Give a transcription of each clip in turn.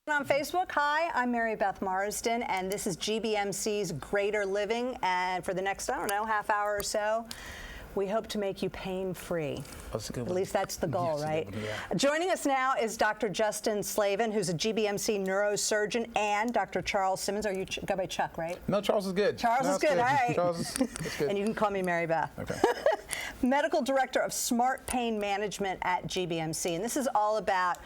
On Facebook, hi, I'm Mary Beth Marsden, and this is GBMC's Greater Living, and for the next, I don't know, half hour or so, we hope to make you pain-free. That's a good one. At least that's the goal, yes, right? One, yeah. Joining us now is Dr. Justin Slavin, who's a GBMC Neurosurgeon, and Dr. Charles Simmons. Are you go by Chuck, right? No, Charles is good. Charles is good, all right. Charles is good. And you can call me Mary Beth. Okay. Medical Director of Smart Pain Management at GBMC, and this is all about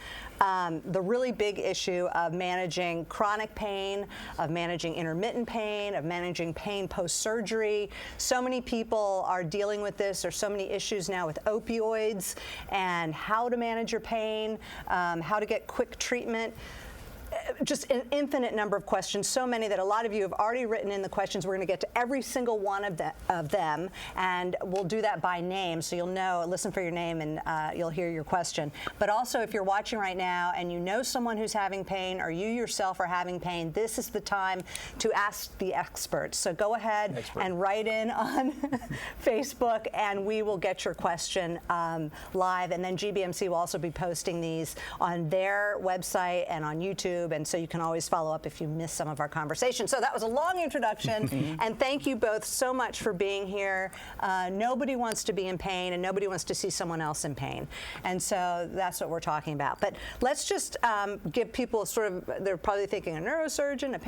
the really big issue of managing chronic pain, of managing intermittent pain, of managing pain post-surgery. So many people are dealing with this. There's so many issues now with opioids and how to manage your pain, how to get quick treatment. Just an infinite number of questions, so many that a lot of you have already written in the questions. We're going to get to every single one of them, and we'll do that by name, so you'll know, listen for your name, and you'll hear your question. But also, if you're watching right now and you know someone who's having pain, or you yourself are having pain, this is the time to ask the experts. So go ahead and write in on Facebook, and we will get your question live. And then GBMC will also be posting these on their website and on YouTube. And so you can always follow up if you miss some of our conversation. So that was a long introduction, and thank you both so much for being here. Nobody wants to be in pain, and nobody wants to see someone else in pain. And so that's what we're talking about. But let's just give people sort of, they're probably thinking a neurosurgeon,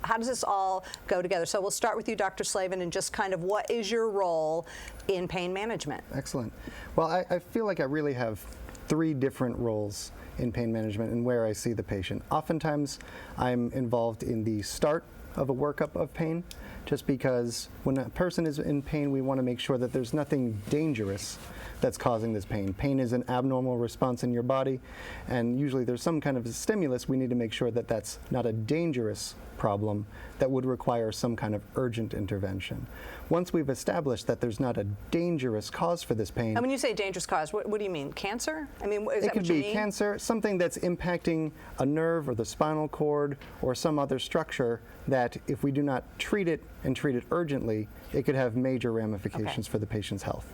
how does this all go together? So we'll start with you, Dr. Slavin, and just kind of what is your role in pain management? Excellent. Well, I feel like I really have 3 different roles in pain management and where I see the patient. Oftentimes, I'm involved in the start of a workup of pain, just because when a person is in pain, we want to make sure that there's nothing dangerous that's causing this pain. Pain is an abnormal response in your body, and usually there's some kind of a stimulus. We need to make sure that that's not a dangerous problem that would require some kind of urgent intervention. Once we've established that there's not a dangerous cause for this pain. And when you say dangerous cause, what do you mean? Cancer? I mean, is that what you mean? It could be cancer, something that's impacting a nerve or the spinal cord or some other structure that if we do not treat it and treat it urgently, it could have major ramifications for the patient's health.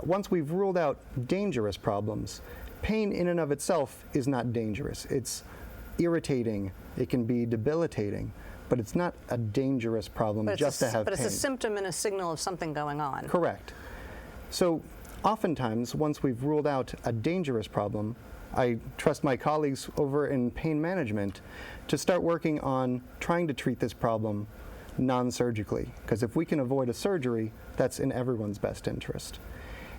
Once we've ruled out dangerous problems, pain in and of itself is not dangerous. It's irritating, it can be debilitating, but it's not a dangerous problem just to have pain. But it's a symptom and a signal of something going on. Correct. So oftentimes, once we've ruled out a dangerous problem, I trust my colleagues over in pain management to start working on trying to treat this problem non-surgically, because if we can avoid a surgery, that's in everyone's best interest.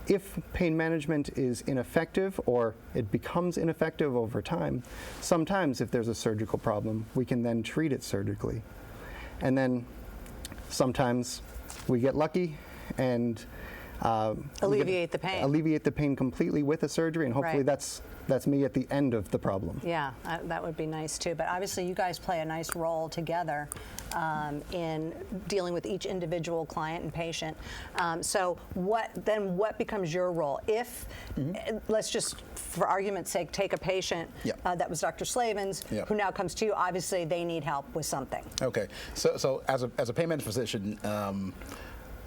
If pain management is ineffective or it becomes ineffective over time, sometimes if there's a surgical problem, we can then treat it surgically. And then sometimes we get lucky and alleviate the pain. Alleviate the pain completely with a surgery, and hopefully Right. that's me at the end of the problem. Yeah, that would be nice too. But obviously you guys play a nice role together in dealing with each individual client and patient. So what becomes your role? If, let's just, for argument's sake, take a patient that was Dr. Slavin's, who now comes to you, obviously they need help with something. Okay, so as a pain management physician,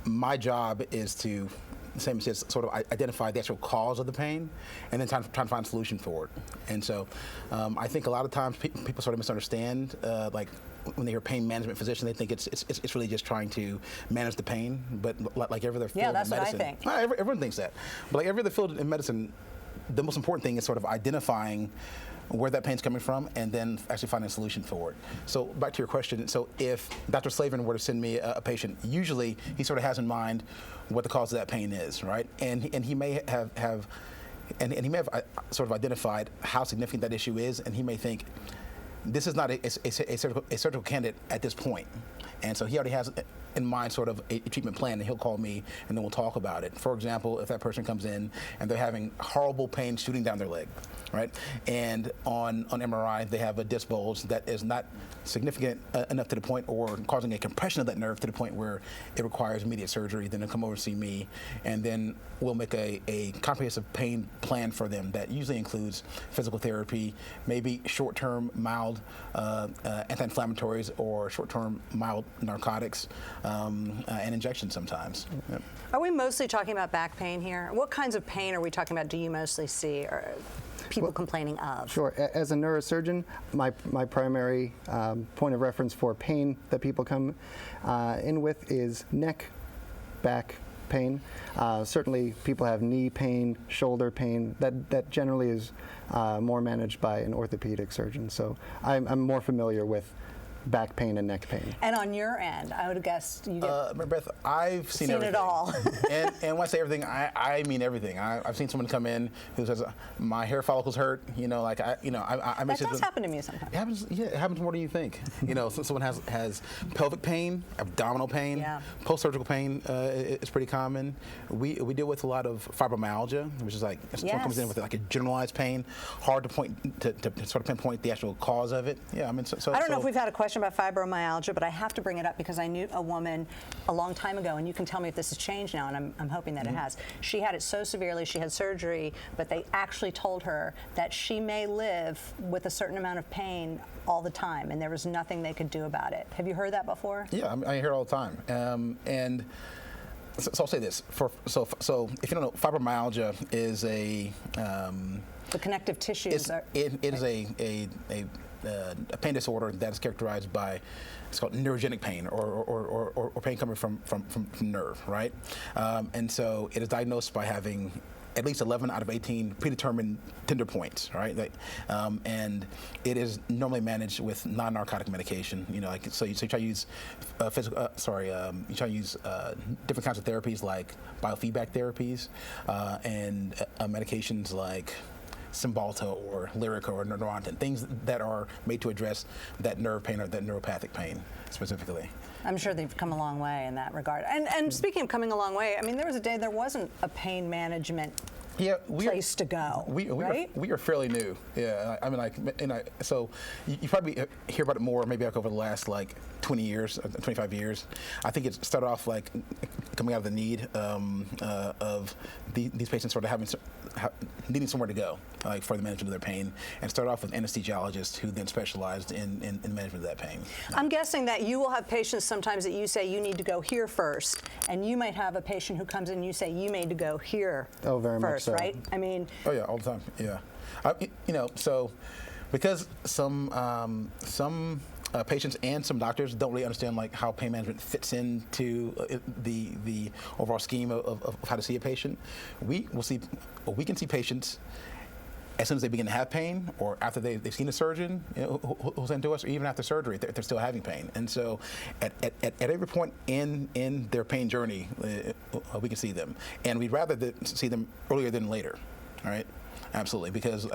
my job is to, same as sort of identify the actual cause of the pain, and then trying to find a solution for it. And so, I think a lot of times people sort of misunderstand, like when they hear pain management physician, they think it's really just trying to manage the pain. But like every other field in medicine, that's what I think. Everyone thinks that. But like every other field in medicine, the most important thing is sort of identifying where that pain's coming from, and then actually finding a solution for it. So back to your question, so if Dr. Slavin were to send me a patient, usually he sort of has in mind what the cause of that pain is, right? And he may have sort of identified how significant that issue is, and he may think, this is not a surgical candidate at this point. And so he already has in mind sort of a treatment plan, and he'll call me and then we'll talk about it. For example, if that person comes in and they're having horrible pain shooting down their leg, right? And on MRI, they have a disc bulge that is not significant enough to the point, or causing a compression of that nerve to the point where it requires immediate surgery. Then they'll come over and see me, and then we'll make a comprehensive pain plan for them that usually includes physical therapy, maybe short-term mild anti-inflammatories, or short-term mild narcotics, and injections sometimes. Yep. Are we mostly talking about back pain here? What kinds of pain are we talking about, do you mostly see? people complaining of? Sure. As a neurosurgeon, my primary point of reference for pain that people come in with is neck, back pain. Certainly, people have knee pain, shoulder pain. That generally is more managed by an orthopedic surgeon. So I'm more familiar with back pain and neck pain. And on your end, I would have guessed you get Mary Beth, I've seen everything. it all. and when I say everything, I mean everything. I've seen someone come in who says, my hair follicles hurt. Like I That does happen to me sometimes. It happens. Yeah, it happens more than you think. So someone has pelvic pain, abdominal pain, Yeah. post-surgical pain is pretty common. We deal with a lot of fibromyalgia, which is like someone comes in with like a generalized pain, hard to point to sort of pinpoint the actual cause of it. Yeah, I mean, I don't know if we've had a question about fibromyalgia, but I have to bring it up because I knew a woman a long time ago, and you can tell me if this has changed now, and I'm hoping that it has. She had it so severely, she had surgery, but they actually told her that she may live with a certain amount of pain all the time, and there was nothing they could do about it. Have you heard that before? Yeah, I hear it all the time. And so I'll say this: so if you don't know, fibromyalgia is a The connective tissues are. it is a pain disorder that is characterized by, it's called neurogenic pain, or pain coming from nerve, right? And so it is diagnosed by having at least 11 out of 18 predetermined tender points, right? And it is normally managed with non-narcotic medication. So you try to use you try to use different kinds of therapies like biofeedback therapies and medications like Cymbalta or Lyrica or Neurontin, things that are made to address that nerve pain or that neuropathic pain specifically. I'm sure they've come a long way in that regard. And speaking of coming a long way, I mean, there was a day there wasn't a pain management place to go, right? We are fairly new. Yeah, I mean, so you probably hear about it more maybe like over the last 20 years, 25 years. I think it started off like coming out of the need of these patients sort of needing somewhere to go for the management of their pain, and started off with anesthesiologists who then specialized in management of that pain. I'm guessing that you will have patients sometimes that you say you need to go here first, and you might have a patient who comes in and you say you need to go here very much first, so. right? I mean. Oh yeah, all the time. Yeah, so because some patients and some doctors don't really understand how pain management fits into the overall scheme of how to see a patient. We can see patients as soon as they begin to have pain, or after they've seen a surgeon who's into us, or even after surgery, they're still having pain. And so at every point in their pain journey, we can see them. And we'd rather see them earlier than later, all right? Absolutely, because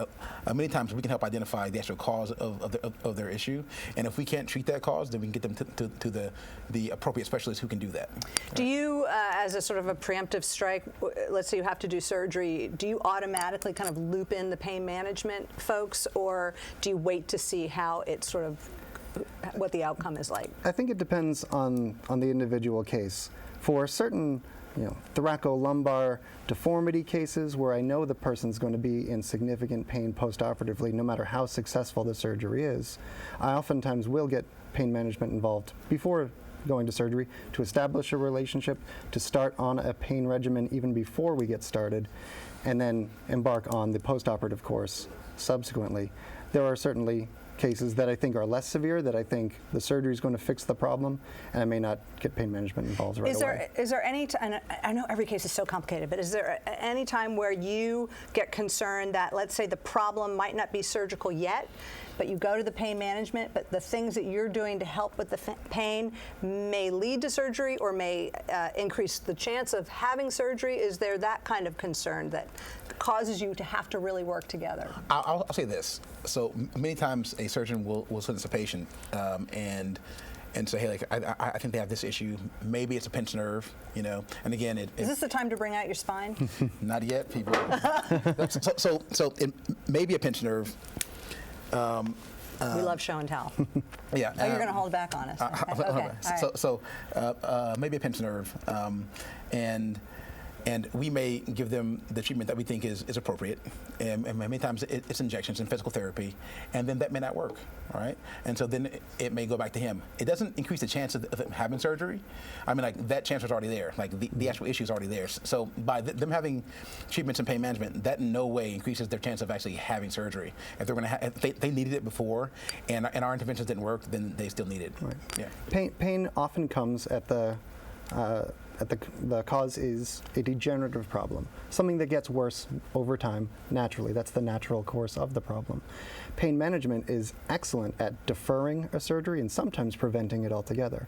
many times we can help identify the actual cause of their issue, and if we can't treat that cause, then we can get them to the appropriate specialist who can do that. Do you, as a sort of a preemptive strike, let's say you have to do surgery, do you automatically kind of loop in the pain management folks, or do you wait to see how it sort of, what the outcome is like? I think it depends on the individual case. For certain thoracolumbar deformity cases where I know the person's going to be in significant pain postoperatively, no matter how successful the surgery is, I oftentimes will get pain management involved before going to surgery to establish a relationship, to start on a pain regimen even before we get started, and then embark on the postoperative course subsequently. There are certainly cases that I think are less severe, that I think the surgery is going to fix the problem, and I may not get pain management involved right away. Is there any time, I know every case is so complicated, but is there any time where you get concerned that, let's say, the problem might not be surgical yet, but you go to the pain management, but the things that you're doing to help with the pain may lead to surgery or may increase the chance of having surgery? Is there that kind of concern that causes you to have to really work together? I'll say this. So many times a surgeon will send us a patient and say, hey, I think they have this issue. Maybe it's a pinched nerve, And again, is this the time to bring out your spine? Not yet, people. so it may be a pinched nerve. We love show and tell. Yeah. Oh, you're going to hold back on us. Okay. Maybe a pinched nerve, and and we may give them the treatment that we think is appropriate, and many times it's injections and physical therapy, and then that may not work, all right? And so then it may go back to him. It doesn't increase the chance of him having surgery. I mean, like, that chance was already there. Like, the actual issue is already there. So by them having treatments and pain management, that in no way increases their chance of actually having surgery. If they're going to, if they needed it before, and our interventions didn't work, then they still need it. Right. Yeah. Pain often comes at the cause is a degenerative problem, something that gets worse over time naturally. That's the natural course of the problem. Pain management is excellent at deferring a surgery and sometimes preventing it altogether.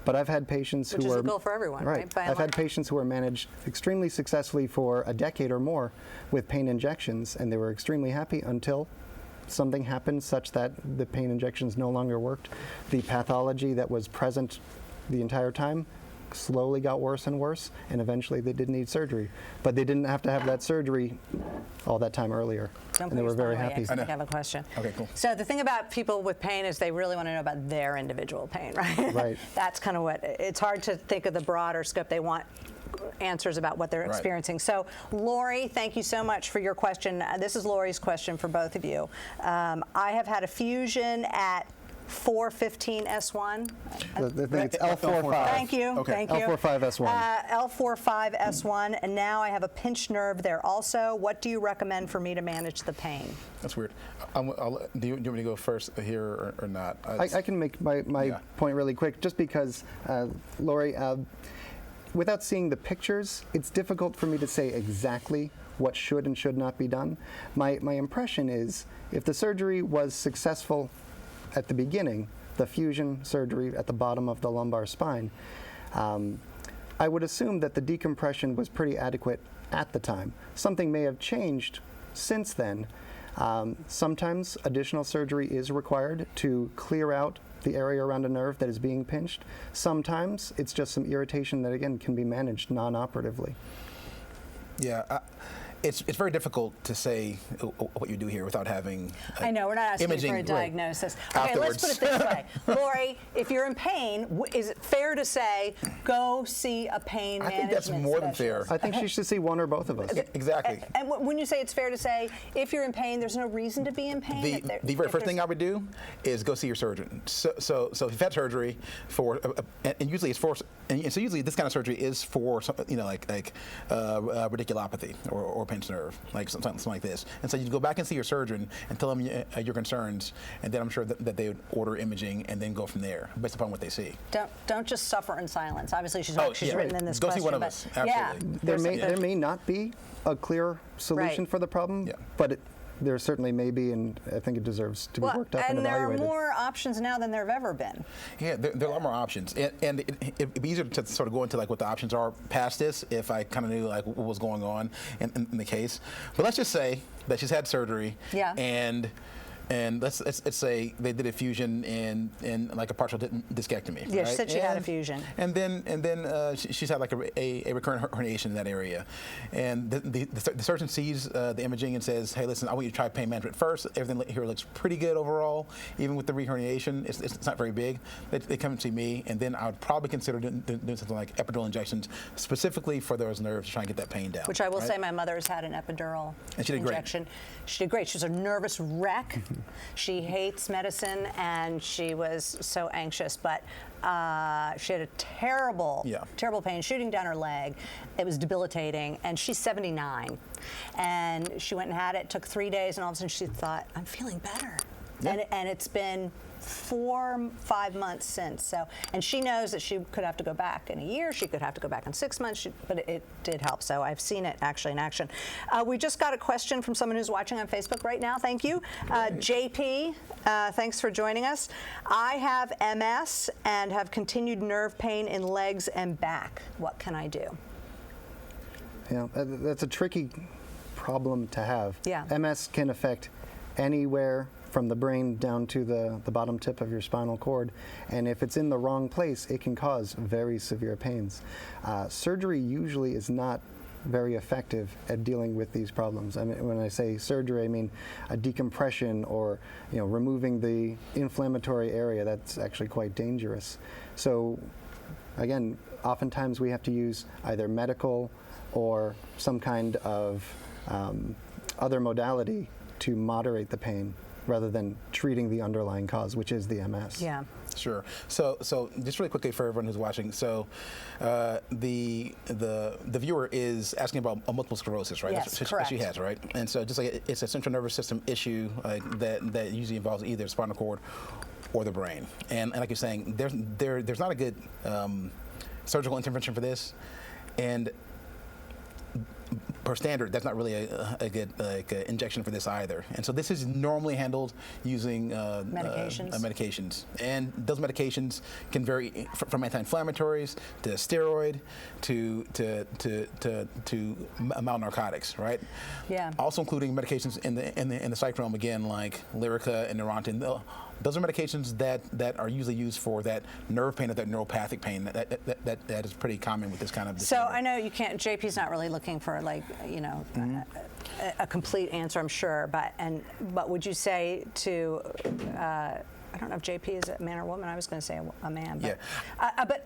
But I've had patients Which who is are a goal for everyone, right? By and I've had large. patients who are managed extremely successfully for a decade or more with pain injections, and they were extremely happy until something happened such that the pain injections no longer worked. The pathology that was present the entire time slowly got worse and worse, and eventually they did need surgery. But they didn't have to have that surgery all that time earlier, Don't and they put were your very thumb away. happy. I think I have a question. Okay, cool. So the thing about people with pain is they really want to know about their individual pain, right? Right. That's kind of what, it's hard to think of the broader scope. They want answers about what they're Right. experiencing. So Lori, thank you so much for your question. This is Lori's question for both of you. I have had a fusion at 415S1. I think it's L45. Thank you. Okay. Thank you. L45S1. L45S1, and now I have a pinched nerve there also. What do you recommend for me to manage the pain? That's weird. Do you want me to go first here or not? I can make my Yeah. point really quick, just because, Lori, without seeing the pictures, it's difficult for me to say exactly what should and should not be done. My impression is, if the surgery was successful at the beginning, the fusion surgery at the bottom of the lumbar spine, I would assume that the decompression was pretty adequate at the time. Something may have changed since then. Sometimes additional surgery is required to clear out the area around a nerve that is being pinched. Sometimes it's just some irritation that, again, can be managed non-operatively. Yeah. It's very difficult to say what you do here without having I know, we're not asking you for a imaging, right, diagnosis. Okay, let's afterwards. put it this way. Lori, if you're in pain, is it fair to say, go see a pain I management think that's more than fair. specialist? I think she should see one or both of us. Exactly. And when you say it's fair to say, if you're in pain, there's no reason to be in pain? The very first thing I would do is go see your surgeon. So if you've had surgery for, and usually it's for, and so usually this kind of surgery is for, like radiculopathy or pinched nerve, like something like this. And so you go back and see your surgeon and tell them your concerns, and then I'm sure that they would order imaging and then go from there based upon what they see. Don't just suffer in silence. Obviously, she's yeah. written in this Go see question. one of but us. Yeah, Absolutely. There may not be a clear solution Right. for the problem, Yeah. but there certainly may be, and I think it deserves to be worked up and and there are evaluated. more options now than there have ever been. Yeah, there are a lot more options, and it'd be easier to sort of go into like what the options are past this if I kind of knew like what was going on in the case. But let's just say that she's had surgery, Yeah. and let's say they did a fusion and like a partial discectomy. Yeah, right? she said she had a fusion. And then she's had like a recurrent herniation in that area, and the surgeon sees the imaging and says, "Hey, listen, I want you to try pain management first. Everything here looks pretty good overall, even with the reherniation. It's not very big." They come and see me, and then I would probably consider doing something like epidural injections specifically for those nerves to try and get that pain down. Which I will right? say, my mother's had an epidural And she did great. injection. She did great. She was a nervous wreck. She hates medicine, and she was so anxious, but she had a terrible pain shooting down her leg. It was debilitating, and she's 79. And she went and had it, took 3 days, and all of a sudden she thought, I'm feeling better. Yeah. And it's been 4-5 months since. So, and she knows that she could have to go back in a year. She could have to go back in 6 months. But it did help. So I've seen it actually in action. We just got a question from someone who's watching on Facebook right now. Thank you, JP. Thanks for joining us. I have MS and have continued nerve pain in legs and back. What can I do? Yeah, that's a tricky problem to have. Yeah. MS can affect anywhere from the brain down to the bottom tip of your spinal cord, and if it's in the wrong place, it can cause very severe pains. Surgery usually is not very effective at dealing with these problems. I mean, when I say surgery, I mean a decompression or removing the inflammatory area. That's actually quite dangerous. So, again, oftentimes we have to use either medical or some kind of other modality to moderate the pain rather than treating the underlying cause, which is the MS. Yeah. Sure. So just really quickly for everyone who's watching. So the viewer is asking about multiple sclerosis, right? Yes, That's correct. what she has, right? And so just like it's a central nervous system issue that usually involves either spinal cord or the brain. And like you're saying, there's not a good surgical intervention for this, and per standard, that's not really a good injection for this either. And so this is normally handled using medications. And those medications can vary from anti-inflammatories to steroid to mild narcotics, right? Yeah. Also including medications in the psych realm, again, like Lyrica and Neurontin. Those are medications that are usually used for that nerve pain or that neuropathic pain that is pretty common with this kind of disorder. So I know you can't. JP's not really looking for a complete answer, I'm sure. But would you say to I don't know if JP is a man or woman. I was going to say a man. But, yeah. But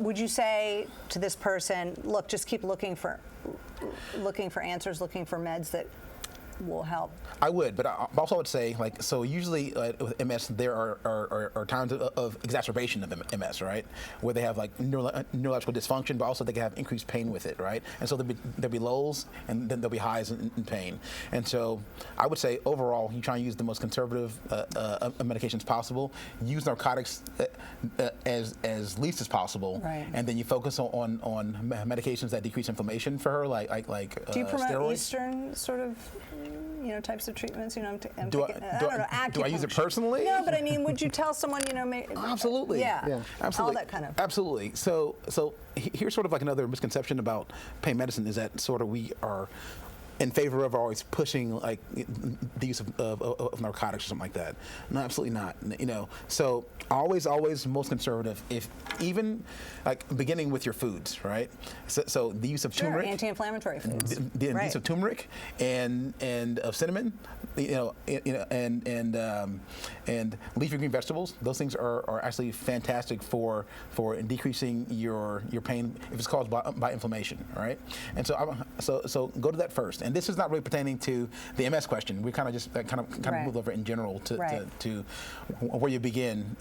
would you say to this person, look, just keep looking for answers, looking for meds that will help? I would, but I also would say, so usually with MS, there are times of exacerbation of MS, right? Where they have neurological dysfunction, but also they can have increased pain with it, right? And so there'll be lows, and then there'll be highs in pain. And so I would say overall, you try and use the most conservative medications possible. Use narcotics as least as possible, right. And then you focus on medications that decrease inflammation for her, like Do you promote steroids. Eastern sort of types of treatments? Do I use it acupuncture. personally? No, but I mean, would you tell someone, Absolutely. Yeah. Absolutely. All that kind of. Absolutely. So here's sort of like another misconception about pain medicine is that sort of we are in favor of always pushing the use of narcotics or something like that. No, absolutely not. So always most conservative. If even beginning with your foods, right? So the use of turmeric, anti-inflammatory foods, the use of turmeric and of cinnamon, and leafy green vegetables. Those things are actually fantastic for decreasing your pain if it's caused by inflammation, right? And so go to that first. And this is not really pertaining to the MS question. We kind of just kind of move over in general to where you begin.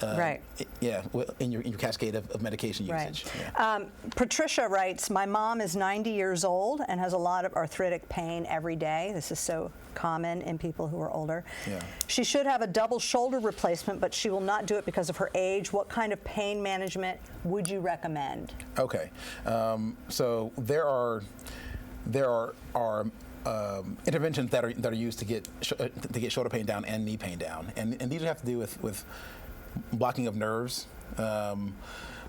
In your cascade of medication usage. Yeah. Patricia writes, my mom is 90 years old and has a lot of arthritic pain every day. This is so common in people who are older. Yeah. She should have a double shoulder replacement, but she will not do it because of her age. What kind of pain management would you recommend? Okay. So there are interventions that are used to get shoulder pain down and knee pain down, and these have to do with blocking of nerves,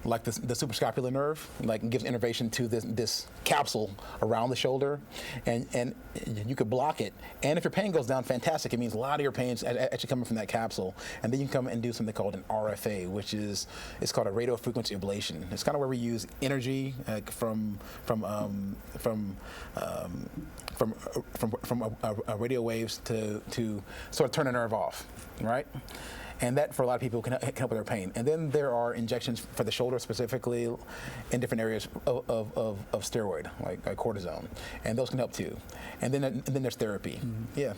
like the suprascapular nerve, gives innervation to this capsule around the shoulder, and you could block it. And if your pain goes down, fantastic. It means a lot of your pain is actually coming from that capsule. And then you can come and do something called an RFA, which is called a radio frequency ablation. It's kind of where we use energy from radio waves to sort of turn a nerve off, right? And that, for a lot of people, can help with their pain. And then there are injections for the shoulder specifically in different areas of steroid, like cortisone. And those can help too. And then there's therapy. Mm-hmm. Yeah.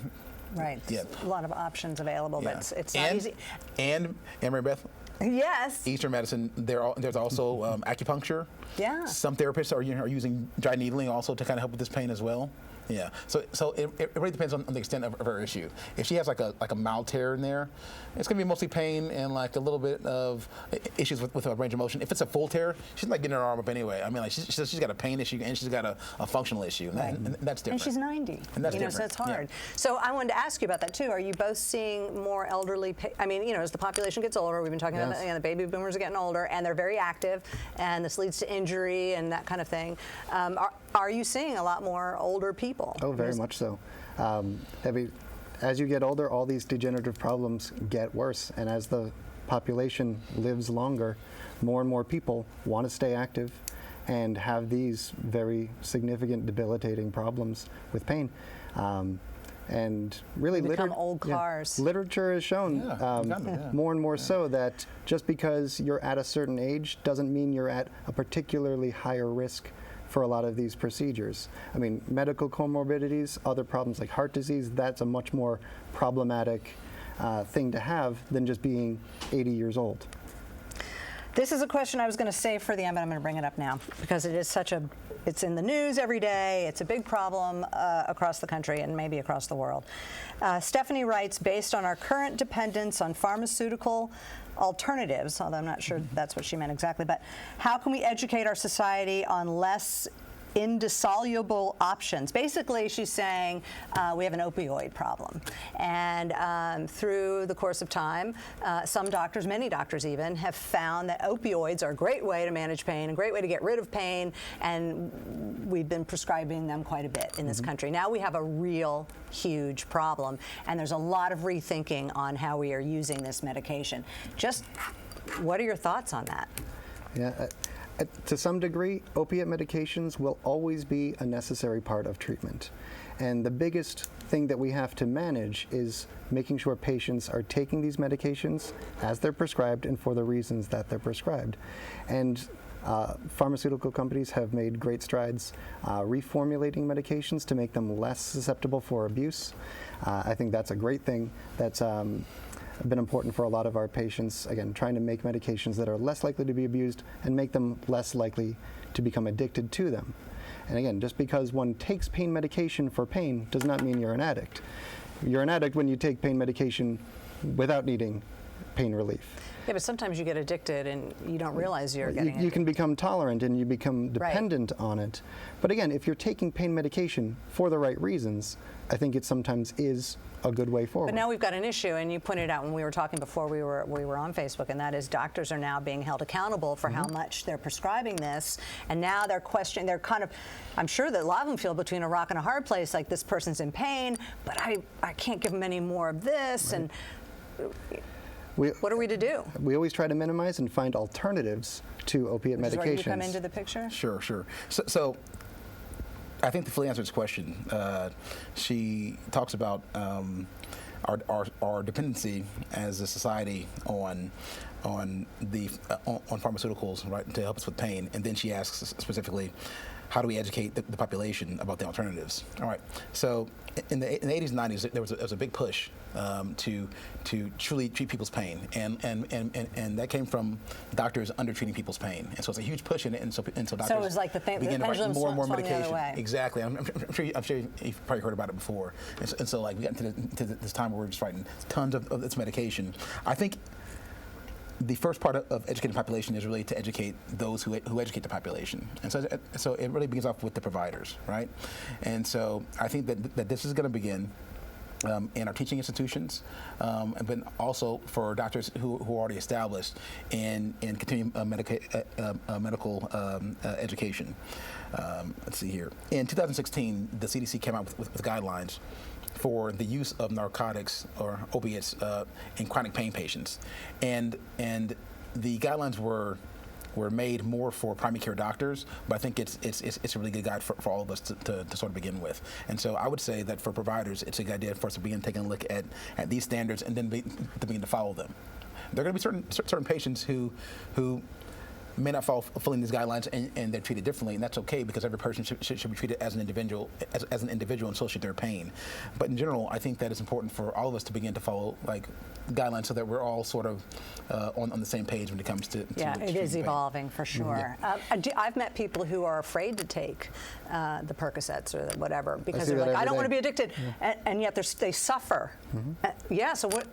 Right. Yeah. A lot of options available, but it's not easy. And Mary Beth? Yes. Eastern medicine, there's also acupuncture. Yeah. Some therapists are using dry needling also to kind of help with this pain as well. Yeah. So it really depends on the extent of her issue. If she has like a mild tear in there, it's going to be mostly pain and a little bit of issues with her range of motion. If it's a full tear, she's not getting her arm up anyway. I mean, she's got a pain issue and she's got a functional issue. Right. And that's different. And she's 90. And that's different. So it's hard. Yeah. So I wanted to ask you about that too. Are you both seeing more elderly? I mean, as the population gets older, we've been talking about the baby boomers are getting older and they're very active, and this leads to injury and that kind of thing. Are you seeing a lot more older people? Oh, very much so. As you get older, all these degenerative problems get worse, and as the population lives longer, more and more people want to stay active and have these very significant debilitating problems with pain. And really, become old cars. Literature has shown more and more so that just because you're at a certain age doesn't mean you're at a particularly higher risk for a lot of these procedures. I mean, medical comorbidities, other problems like heart disease, that's a much more problematic thing to have than just being 80 years old. This is a question I was going to save for the end, but I'm going to bring it up now because it is it's in the news every day. It's a big problem across the country and maybe across the world. Stephanie writes, based on our current dependence on pharmaceutical alternatives, although I'm not sure that's what she meant exactly, but how can we educate our society on less indissoluble options? Basically, she's saying we have an opioid problem. And through the course of time, some doctors, many doctors even, have found that opioids are a great way to manage pain, a great way to get rid of pain, and we've been prescribing them quite a bit in this country. Now we have a real huge problem, and there's a lot of rethinking on how we are using this medication. Just what are your thoughts on that? Yeah. To some degree, opiate medications will always be a necessary part of treatment. And the biggest thing that we have to manage is making sure patients are taking these medications as they're prescribed and for the reasons that they're prescribed. And pharmaceutical companies have made great strides reformulating medications to make them less susceptible for abuse. I think that's a great thing. That's been important for a lot of our patients, again, trying to make medications that are less likely to be abused and make them less likely to become addicted to them. And again, just because one takes pain medication for pain does not mean you're an addict. You're an addict when you take pain medication without needing pain relief. Yeah, but sometimes you get addicted and you don't realize you're getting You can become tolerant and you become dependent on it. But again, if you're taking pain medication for the right reasons, I think it sometimes is a good way forward. But now we've got an issue, and you pointed out when we were talking before we were on Facebook, and that is doctors are now being held accountable for how much they're prescribing this, and now they're questioning. They're kind of, I'm sure that a lot of them feel between a rock and a hard place. Like, this person's in pain, but I can't give them any more of this, and what are we to do? We always try to minimize and find alternatives to opiate medications. Is where you come into the picture? Sure. So I think to fully answer this question, she talks about our dependency as a society on pharmaceuticals, right, to help us with pain, and then she asks specifically, how do we educate the population about the alternatives? All right. So in the 80s and 90s, there was a big push to truly treat people's pain, and that came from doctors undertreating people's pain, and so it's a huge push in it, and so doctors. So it was like the began to write more and more medication. The other way. Exactly. I'm sure you've probably heard about it before, and so like we got into this time where we're just writing tons of this medication. I think the first part of educating the population is really to educate those who educate the population, and so it really begins off with the providers, right? And so I think that this is going to begin in our teaching institutions, but also for doctors who are already established in continuing medical education. Let's see here. In 2016, the CDC came out with guidelines for the use of narcotics or opiates in chronic pain patients, and the guidelines were made more for primary care doctors, but I think it's a really good guide for all of us to sort of begin with. And so I would say that for providers, it's a good idea for us to begin taking a look at these standards and then to begin to follow them. There are going to be certain patients who may not fall fully in these guidelines, and they're treated differently, and that's okay, because every person should be treated as an individual, as an individual, and so should their pain. But in general, I think that it's important for all of us to begin to follow like guidelines so that we're all sort of on the same page when it comes to yeah, it is evolving for sure. Yeah. I've met people who are afraid to take the Percocets or whatever because they're like, I don't want to be addicted, and yet they suffer. Yeah. So what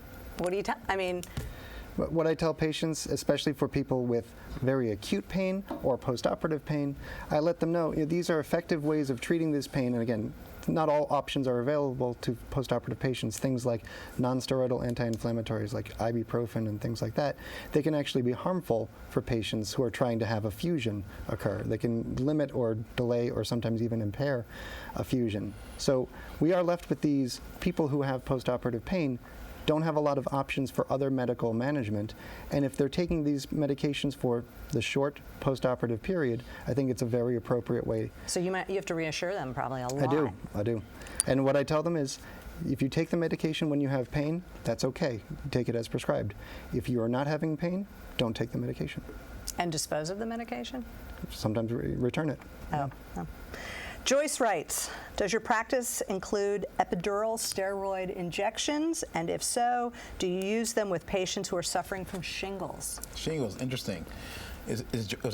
do you tell? I mean. What I tell patients, especially for people with very acute pain or postoperative pain, I let them know, these are effective ways of treating this pain. And again, not all options are available to postoperative patients. Things like non-steroidal anti-inflammatories like ibuprofen and things like that, they can actually be harmful for patients who are trying to have a fusion occur. They can limit or delay or sometimes even impair a fusion. So we are left with these people who have postoperative pain don't have a lot of options for other medical management, and if they're taking these medications for the short postoperative period, I think it's a very appropriate way. So you have to reassure them probably a lot. I do. And what I tell them is, if you take the medication when you have pain, that's okay. Take it as prescribed. If you are not having pain, don't take the medication. And dispose of the medication? Sometimes return it. Oh. Joyce writes, does your practice include epidural steroid injections? And if so, do you use them with patients who are suffering from shingles? Shingles, interesting. Was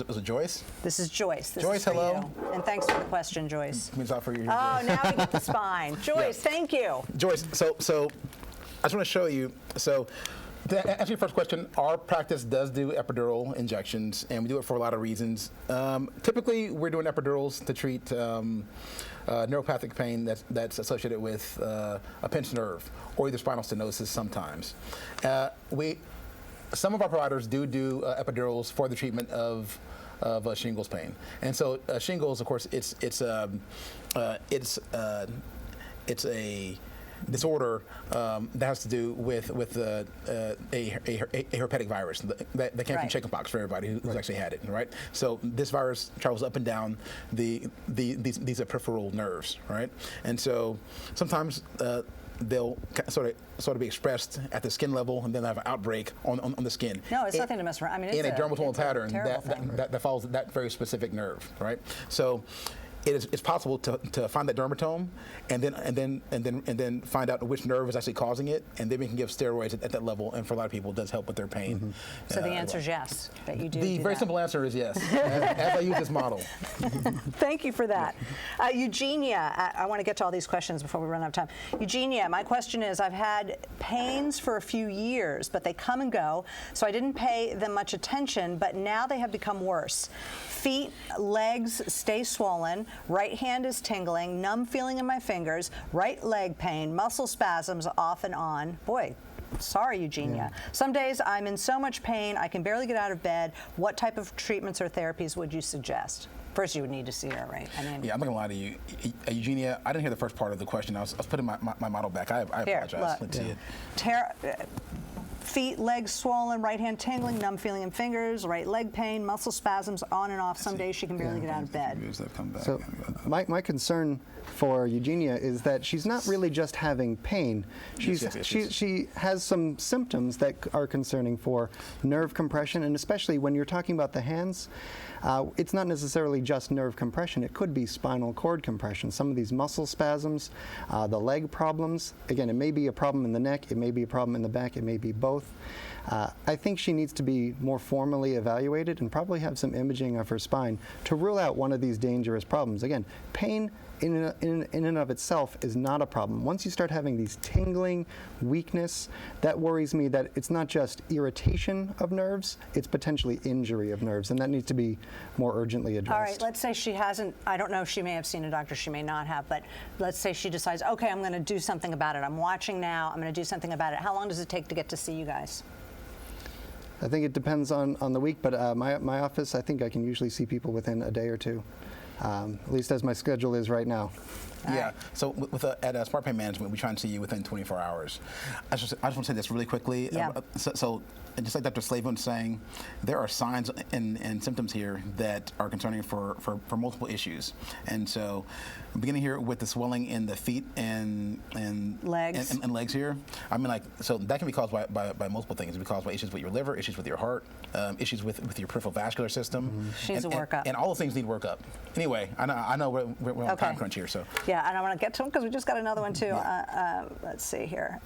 it Joyce? This is Joyce. This Joyce, is for hello. you. And thanks for the question, Joyce. Means out for you. Oh, now we get the spine. Joyce, thank you. Joyce, so I just want to show you. So to answer your first question, our practice does do epidural injections, and we do it for a lot of reasons. Typically, we're doing epidurals to treat neuropathic pain that's associated with a pinched nerve or either spinal stenosis sometimes. Some of our providers do epidurals for the treatment of shingles pain, and so shingles, of course, it's a disorder that has to do with a herpetic virus that came from chickenpox for everybody who's actually had it, right? So this virus travels up and down these peripheral nerves, right? And so sometimes they'll sort of be expressed at the skin level, and then have an outbreak on the skin. No, it's nothing to mess around. I mean, it's in a dermatomal pattern thing. that follows that very specific nerve, right? So it's possible to find that dermatome and then find out which nerve is actually causing it, and then we can give steroids at that level, and for a lot of people it does help with their pain. Mm-hmm. So the answer is yes, that you do. The very simple answer is yes, as I use this model. Thank you for that. Eugenia, I want to get to all these questions before we run out of time. Eugenia, my question is, I've had pains for a few years, but they come and go, so I didn't pay them much attention, but now they have become worse. Feet, legs stay swollen, right hand is tingling, numb feeling in my fingers, right leg pain, muscle spasms off and on. Boy, sorry, Eugenia. Yeah. Some days I'm in so much pain I can barely get out of bed. What type of treatments or therapies would you suggest? First, you would need to see her, right? I mean, yeah, I'm not gonna lie to you, Eugenia. I didn't hear the first part of the question. I was putting my model back. I apologize. Look. Let's see it. Feet, legs swollen, right hand tingling, numb feeling in fingers, right leg pain, muscle spasms on and off. Some days she can barely get out of bed. So my concern for Eugenia is that she's not really just having pain. She has some symptoms that are concerning for nerve compression, and especially when you're talking about the hands, it's not necessarily just nerve compression. It could be spinal cord compression. Some of these muscle spasms, the leg problems. Again, it may be a problem in the neck, it may be a problem in the back, it may be both. I think she needs to be more formally evaluated and probably have some imaging of her spine to rule out one of these dangerous problems. Again, pain in and of itself is not a problem. Once you start having these tingling, weakness, that worries me that it's not just irritation of nerves, it's potentially injury of nerves, and that needs to be more urgently addressed. All right, let's say she hasn't, I don't know, she may have seen a doctor, she may not have, but let's say she decides, okay, I'm going to do something about it. I'm watching now, I'm going to do something about it. How long does it take to get to see you guys? I think it depends on the week, but my office, I think I can usually see people within a day or two. At least as my schedule is right now. Yeah. So at Smart Pain Management, we try and see you within 24 hours. I just want to say this really quickly. Yeah. So just like Dr. Slavin was saying, there are signs and symptoms here that are concerning for multiple issues. And so, beginning here with the swelling in the feet and legs and legs here. I mean, so that can be caused by multiple things. It can be caused by issues with your liver, issues with your heart, issues with your peripheral vascular system. Mm-hmm. She needs a workup. And all those things need workup. Anyway, I know we're on time crunch here, so. Yeah, and I want to get to them because we just got another one too. Yeah. Let's see here.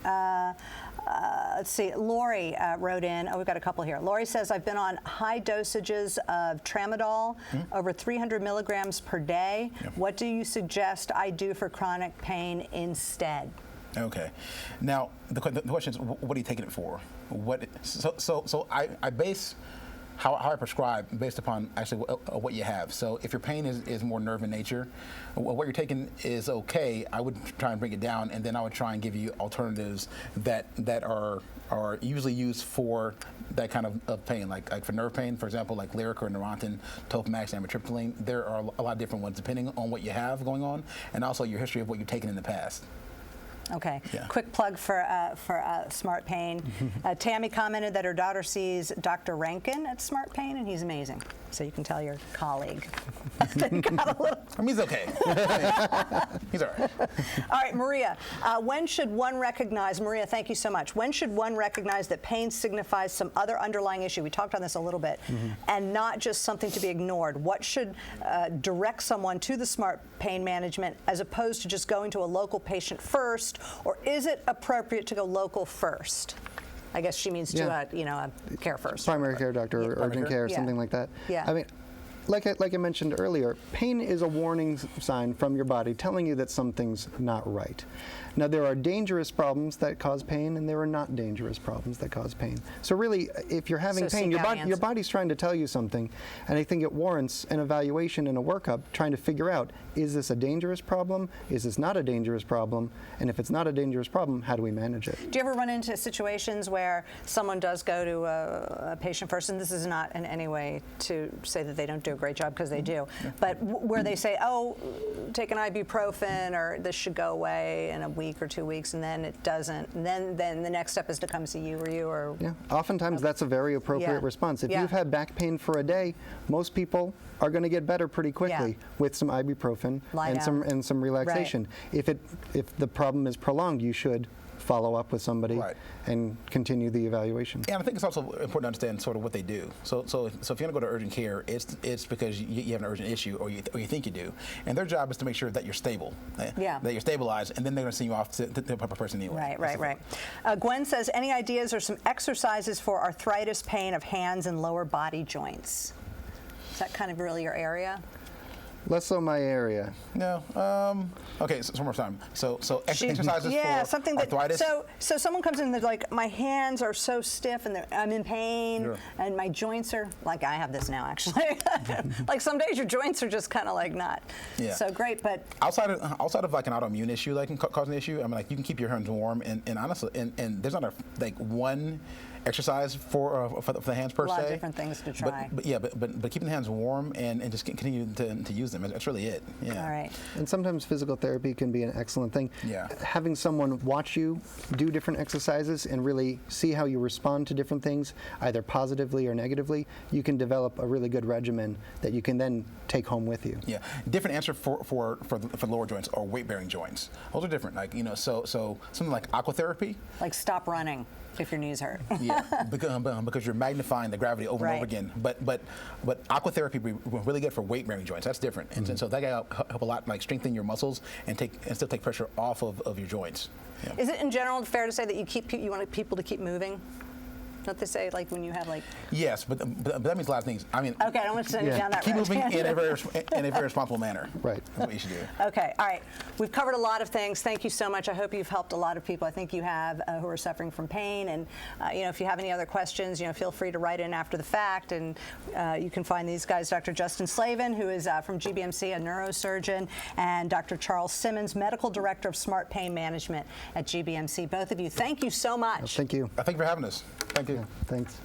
Let's see. Lori wrote in. Oh, we've got a couple here. Lori says, I've been on high dosages of tramadol, over 300 milligrams per day. Yep. What do you suggest I do for chronic pain instead? Okay. Now, the question is, what are you taking it for? So I base how I prescribe based upon actually what you have. So if your pain is more nerve in nature, what you're taking is okay. I would try and bring it down, and then I would try and give you alternatives that are usually used for that kind of pain, like for nerve pain, for example, like Lyrica or Neurontin, Topamax, amitriptyline. There are a lot of different ones depending on what you have going on, and also your history of what you've taken in the past. Okay. Yeah. Quick plug for Smart Pain. Tammy commented that her daughter sees Dr. Rankin at Smart Pain, and he's amazing. So you can tell your colleague. Got a little. I mean, he's okay. He's all right. All right, Maria. When should one recognize? Maria, thank you so much. When should one recognize that pain signifies some other underlying issue? We talked on this a little bit, and not just something to be ignored. What should direct someone to the Smart Pain Management as opposed to just going to a local patient first, or is it appropriate to go local first? I guess she means to a care first. Primary care doctor or urgent care or Yeah. something like that. Yeah. I mean, like I mentioned earlier, pain is a warning sign from your body telling you that something's not right. Now, there are dangerous problems that cause pain, and there are not dangerous problems that cause pain. So really, if you're having So pain, seek out your body's trying to tell you something, and I think it warrants an evaluation and a workup trying to figure out, is this a dangerous problem? Is this not a dangerous problem? And if it's not a dangerous problem, how do we manage it? Do you ever run into situations where someone does go to a patient first, and this is not in any way to say that they don't do a great job, because they do, but where they say, oh, take an ibuprofen, or this should go away in a week or 2 weeks, and then it doesn't, and then the next step is to come see you or Yeah, oftentimes that's a very appropriate Yeah. response. If Yeah. you've had back pain for a day, most people are going to get better pretty quickly with some ibuprofen Lie and down. some relaxation. If the problem is prolonged, you should follow up with somebody Right. and continue the evaluation. And I think it's also important to understand sort of what they do. So if you're going to go to urgent care, it's because you have an urgent issue, or you think you do, and their job is to make sure that you're stable, that you're stabilized, and then they're going to send you off to the proper person anyway. Right. Gwen says, any ideas or some exercises for arthritis pain of hands and lower body joints? Is that kind of really your area? Less so my area. No. Okay. So one more time. So exercises for something that, arthritis. So someone comes in and they're like, my hands are so stiff and I'm in pain, and my joints are like, I have this now actually. Like some days your joints are just kind of like not so great, but outside of like an autoimmune issue that can cause an issue, I mean, like you can keep your hands warm, and honestly, and there's not one exercise for the hands per se. A lot of different things to try. But keeping the hands warm and just continue to use them. That's really it. Yeah. All right. And sometimes physical therapy can be an excellent thing. Yeah. Having someone watch you do different exercises and really see how you respond to different things, either positively or negatively, you can develop a really good regimen that you can then take home with you. Yeah. Different answer for lower joints or weight-bearing joints. Those are different. Like, so something like aquatherapy. Like stop running if your knees hurt. Yeah, because you're magnifying the gravity over and over again. But aquatherapy will really good for weight-bearing joints. That's different, and so that can help a lot, like strengthen your muscles and still take pressure off of your joints. Yeah. Is it in general fair to say that you want people to keep moving? Don't they say, like, when you have, like... Yes, but that means a lot of things. I mean... Okay, I don't want to send you down that keep road. moving in a very responsible manner. Right. That's what you should do. Okay, all right. We've covered a lot of things. Thank you so much. I hope you've helped a lot of people. I think you have who are suffering from pain. And, if you have any other questions, feel free to write in after the fact. And you can find these guys, Dr. Justin Slavin, who is from GBMC, a neurosurgeon, and Dr. Charles Simmons, Medical Director of Smart Pain Management at GBMC. Both of you, thank you so much. Thank you. Thank you for having us. Thank you. Yeah, thanks.